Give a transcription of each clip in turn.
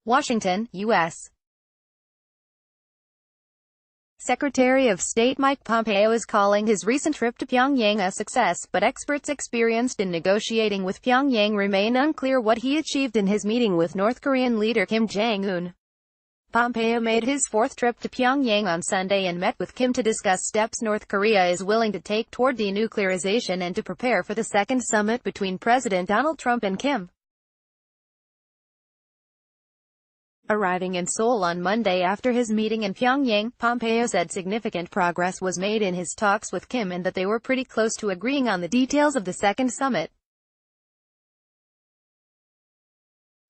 Washington, U.S. Secretary of State Mike Pompeo is calling his recent trip to Pyongyang a success, but experts experienced in negotiating with Pyongyang remain unclear what he achieved in his meeting with North Korean leader Kim Jong Un. Pompeo made his fourth trip to Pyongyang on Sunday and met with Kim to discuss steps North Korea is willing to take toward denuclearization and to prepare for the second summit between President Donald Trump and Kim. Arriving in Seoul on Monday after his meeting in Pyongyang, Pompeo said significant progress was made in his talks with Kim and that they were pretty close to agreeing on the details of the second summit.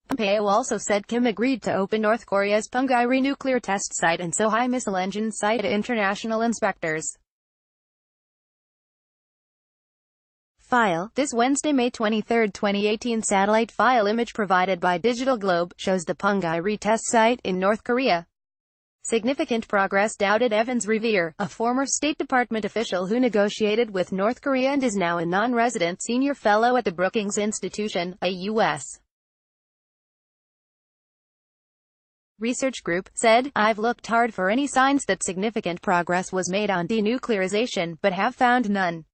Pompeo also said Kim agreed to open North Korea's Pyongyang nuclear test site and Sohae missile engine site to international inspectors. File. This Wednesday, May 23, 2018 satellite file image provided by Digital Globe shows the Pyongyang test site in North Korea. Significant progress doubted Evans Revere, a former State Department official who negotiated with North Korea and is now a non-resident senior fellow at the Brookings Institution, a U.S. research group, said, "I've looked hard for any signs that significant progress was made on denuclearization, but have found none."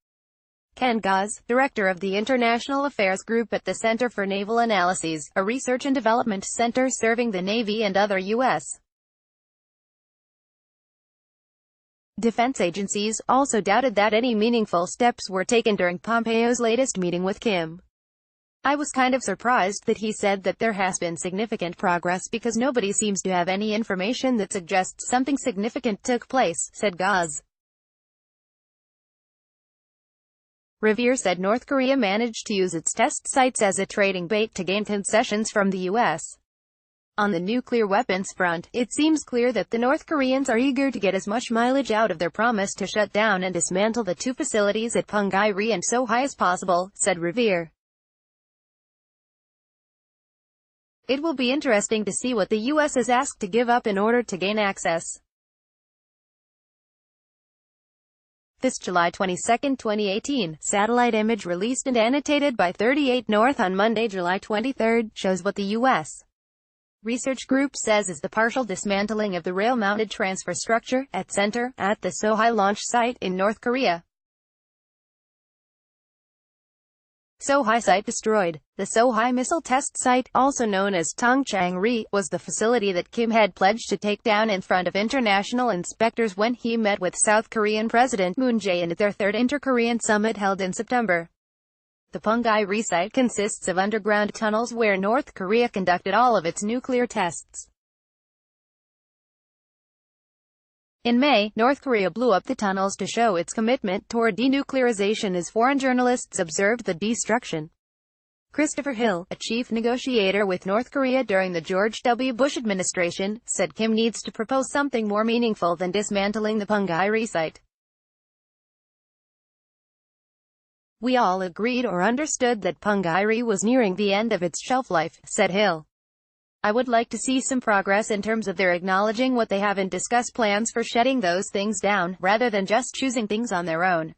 Ken Gause, director of the International Affairs Group at the Center for Naval Analyses, a research and development center serving the Navy and other U.S. defense agencies, also doubted that any meaningful steps were taken during Pompeo's latest meeting with Kim. "I was kind of surprised that he said that there has been significant progress because nobody seems to have any information that suggests something significant took place," said Gause. Revere said North Korea managed to use its test sites as a trading bait to gain concessions from the U.S. On the nuclear weapons front, it seems clear that the North Koreans are eager to get as much mileage out of their promise to shut down and dismantle the two facilities at Pyongyang and Sohae as possible, said Revere. "It will be interesting to see what the U.S. is asked to give up in order to gain access." This July 22, 2018, satellite image released and annotated by 38 North on Monday, July 23, shows what the U.S. research group says is the partial dismantling of the rail-mounted transfer structure at the Sohae launch site in North Korea. Sohae site destroyed. The Sohae missile test site, also known as Tongchang-ri, was the facility that Kim had pledged to take down in front of international inspectors when he met with South Korean President Moon Jae-in at their third inter-Korean summit held in September. The Pyongyang site consists of underground tunnels where North Korea conducted all of its nuclear tests. In May, North Korea blew up the tunnels to show its commitment toward denuclearization as foreign journalists observed the destruction. Christopher Hill, a chief negotiator with North Korea during the George W. Bush administration, said Kim needs to propose something more meaningful than dismantling the Pyongyang site. "We all agreed or understood that Pyongyang was nearing the end of its shelf life," said Hill. "I would like to see some progress in terms of their acknowledging what they have and discuss plans for shutting those things down, rather than just choosing things on their own."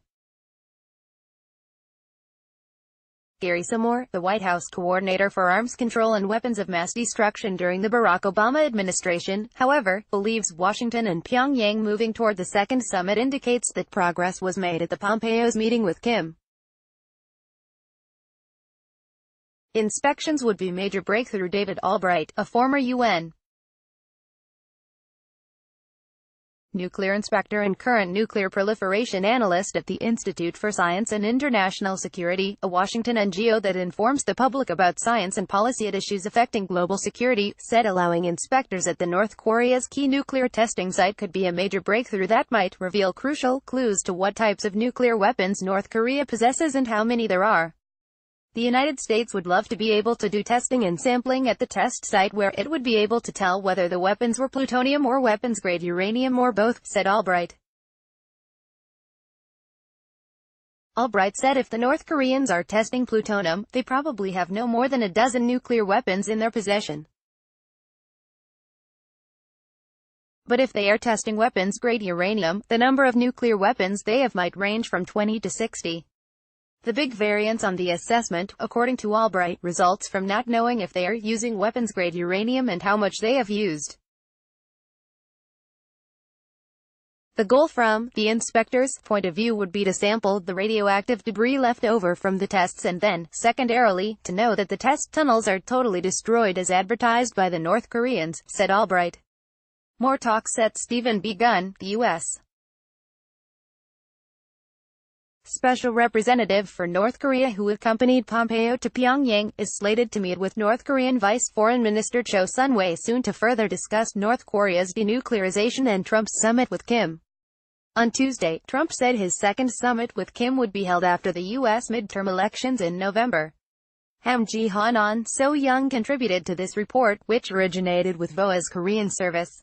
Gary Samore, the White House coordinator for arms control and weapons of mass destruction during the Barack Obama administration, however, believes Washington and Pyongyang moving toward the second summit indicates that progress was made at the Pompeo's meeting with Kim. Inspections would be major breakthrough. David Albright, a former UN nuclear inspector and current nuclear proliferation analyst at the Institute for Science and International Security, a Washington NGO that informs the public about science and policy at issues affecting global security, said allowing inspectors at the North Korea's key nuclear testing site could be a major breakthrough that might reveal crucial clues to what types of nuclear weapons North Korea possesses and how many there are. The United States would love to be able to do testing and sampling at the test site where it would be able to tell whether the weapons were plutonium or weapons-grade uranium or both, said Albright. Albright said if the North Koreans are testing plutonium, they probably have no more than a dozen nuclear weapons in their possession. But if they are testing weapons-grade uranium, the number of nuclear weapons they have might range from 20 to 60. The big variance on the assessment, according to Albright, results from not knowing if they are using weapons-grade uranium and how much they have used. The goal from the inspector's point of view would be to sample the radioactive debris left over from the tests and then, secondarily, to know that the test tunnels are totally destroyed as advertised by the North Koreans, said Albright. More talks at Stephen B. Gunn, the U.S. Special representative for North Korea who accompanied Pompeo to Pyongyang, is slated to meet with North Korean Vice Foreign Minister Cho Sun-wei soon to further discuss North Korea's denuclearization and Trump's summit with Kim. On Tuesday, Trump said his second summit with Kim would be held after the U.S. midterm elections in November. Ham Ji-han On So Young contributed to this report, which originated with VOA's Korean service.